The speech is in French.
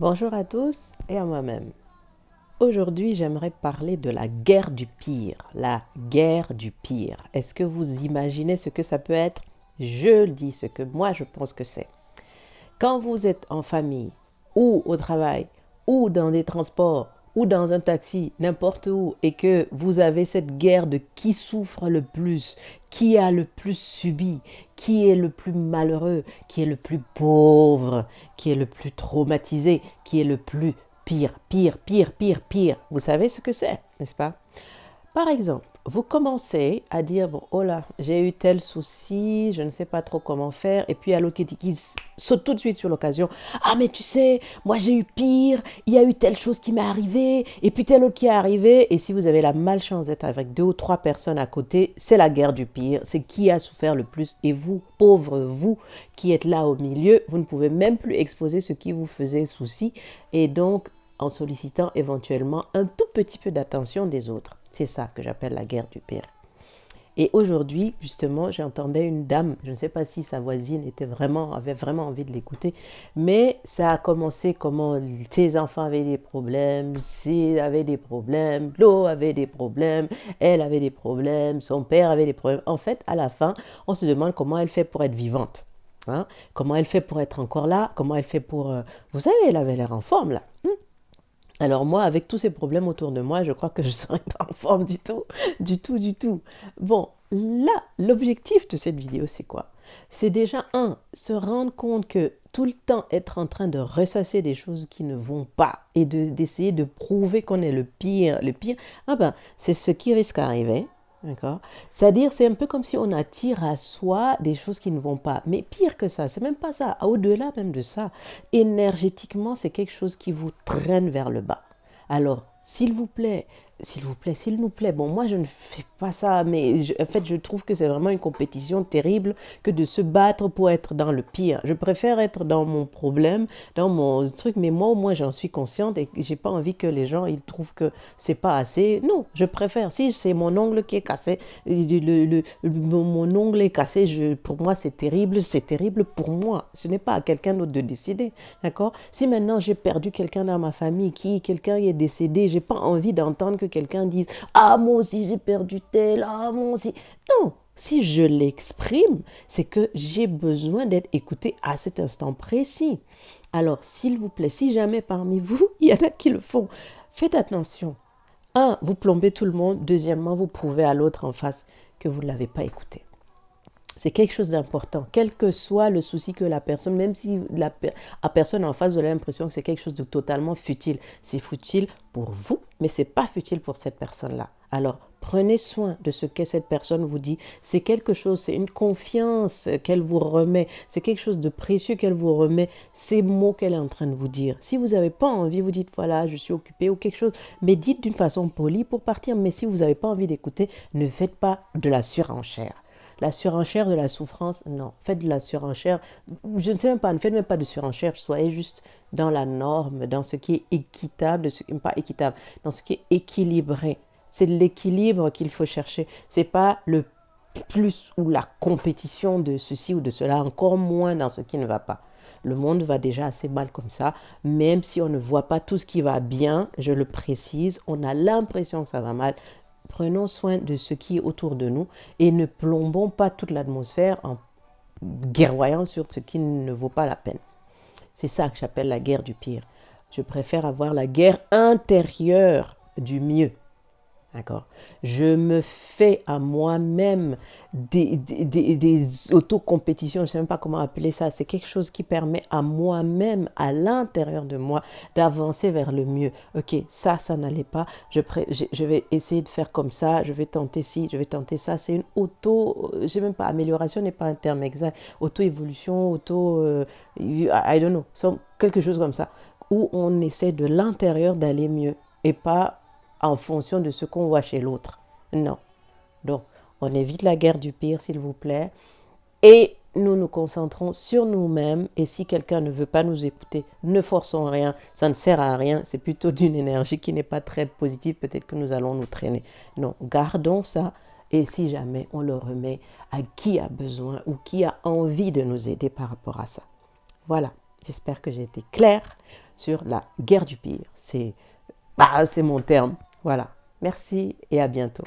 Bonjour à tous et à moi-même. Aujourd'hui, j'aimerais parler de la guerre du pire. La guerre du pire. Est-ce que vous imaginez ce que ça peut être? Je dis ce que moi je pense que c'est. Quand vous êtes en famille, ou au travail, ou dans des transports, ou dans un taxi, n'importe où, et que vous avez cette guerre de qui souffre le plus, qui a le plus subi, qui est le plus malheureux, qui est le plus pauvre, qui est le plus traumatisé, qui est le plus pire, pire, pire, pire, pire. Vous savez ce que c'est, n'est-ce pas? Par exemple, vous commencez à dire, bon, oh là, j'ai eu tel souci, je ne sais pas trop comment faire, et puis il y a l'autre qui saute tout de suite sur l'occasion. Ah, mais tu sais, moi j'ai eu pire, il y a eu telle chose qui m'est arrivée, et puis tel autre qui est arrivé, et si vous avez la malchance d'être avec deux ou trois personnes à côté, c'est la guerre du pire, c'est qui a souffert le plus, et vous, pauvre vous, qui êtes là au milieu, vous ne pouvez même plus exposer ce qui vous faisait souci, et donc en sollicitant éventuellement un tout petit peu d'attention des autres. C'est ça que j'appelle la guerre du pire. Et aujourd'hui, justement, j'entendais une dame, je ne sais pas si sa voisine avait vraiment envie de l'écouter, mais ça a commencé comment ses enfants avaient des problèmes, avait des problèmes, l'eau avait des problèmes, elle avait des problèmes, son père avait des problèmes. En fait, à la fin, on se demande comment elle fait pour être vivante. Hein? Comment elle fait pour être encore là? Comment elle fait pour... Vous savez, elle avait l'air en forme là. Alors moi, avec tous ces problèmes autour de moi, je crois que je ne serais pas en forme du tout, du tout, du tout. Bon, là, l'objectif de cette vidéo, c'est quoi? C'est déjà, se rendre compte que tout le temps être en train de ressasser des choses qui ne vont pas et d'essayer de prouver qu'on est le pire, c'est ce qui risque d'arriver. D'accord? C'est-à-dire, c'est un peu comme si on attire à soi des choses qui ne vont pas. Mais pire que ça, c'est même pas ça. Au-delà même de ça, énergétiquement, c'est quelque chose qui vous traîne vers le bas. Alors, s'il nous plaît. Bon, moi, je ne fais pas ça, mais en fait, je trouve que c'est vraiment une compétition terrible que de se battre pour être dans le pire. Je préfère être dans mon problème, dans mon truc, mais moi, au moins, j'en suis consciente et j'ai pas envie que les gens, ils trouvent que c'est pas assez. Non, je préfère. Si c'est mon ongle qui est cassé, mon ongle est cassé, pour moi, c'est terrible pour moi. Ce n'est pas à quelqu'un d'autre de décider, d'accord? Si maintenant j'ai perdu quelqu'un dans ma famille, quelqu'un est décédé, j'ai pas envie d'entendre que quelqu'un dise ah moi aussi j'ai perdu tel, ah moi aussi. Non, si je l'exprime, c'est que j'ai besoin d'être écouté à cet instant précis. Alors s'il vous plaît, si jamais parmi vous il y en a qui le font, faites attention. Vous plombez tout le monde. Deuxièmement, vous prouvez à l'autre en face que vous ne l'avez pas écouté. C'est quelque chose d'important, quel que soit le souci que la personne, même si la personne en face a l'impression que c'est quelque chose de totalement futile. C'est futile pour vous, mais c'est pas futile pour cette personne-là. Alors, prenez soin de ce que cette personne vous dit. C'est quelque chose, c'est une confiance qu'elle vous remet. C'est quelque chose de précieux qu'elle vous remet. Ces mots qu'elle est en train de vous dire. Si vous n'avez pas envie, vous dites voilà, je suis occupée ou quelque chose. Mais dites d'une façon polie pour partir. Mais si vous n'avez pas envie d'écouter, ne faites pas de la surenchère. La surenchère de la souffrance, non. Faites de la surenchère, je ne sais même pas, ne faites même pas de surenchère, soyez juste dans la norme, dans ce qui est équitable, pas équitable, dans ce qui est équilibré. C'est l'équilibre qu'il faut chercher. C'est pas le plus ou la compétition de ceci ou de cela, encore moins dans ce qui ne va pas. Le monde va déjà assez mal comme ça, même si on ne voit pas tout ce qui va bien, je le précise, on a l'impression que ça va mal. Prenons soin de ce qui est autour de nous et ne plombons pas toute l'atmosphère en guerroyant sur ce qui ne vaut pas la peine. C'est ça que j'appelle la guerre du pire. Je préfère avoir la guerre intérieure du mieux. D'accord? Je me fais à moi-même des autocompétitions, je ne sais même pas comment appeler ça. C'est quelque chose qui permet à moi-même, à l'intérieur de moi, d'avancer vers le mieux. Ok, ça n'allait pas. Je vais essayer de faire comme ça. Je vais tenter ci, je vais tenter ça. C'est une je sais même pas, amélioration n'est pas un terme exact. Auto-évolution, I don't know. Quelque chose comme ça. Où on essaie de l'intérieur d'aller mieux et pas en fonction de ce qu'on voit chez l'autre. Non. Donc, on évite la guerre du pire, s'il vous plaît. Et nous nous concentrons sur nous-mêmes. Et si quelqu'un ne veut pas nous écouter, ne forçons rien. Ça ne sert à rien. C'est plutôt d'une énergie qui n'est pas très positive. Peut-être que nous allons nous traîner. Non, gardons ça. Et si jamais on le remet à qui a besoin ou qui a envie de nous aider par rapport à ça. Voilà. J'espère que j'ai été claire sur la guerre du pire. C'est mon terme. Voilà. Merci et à bientôt.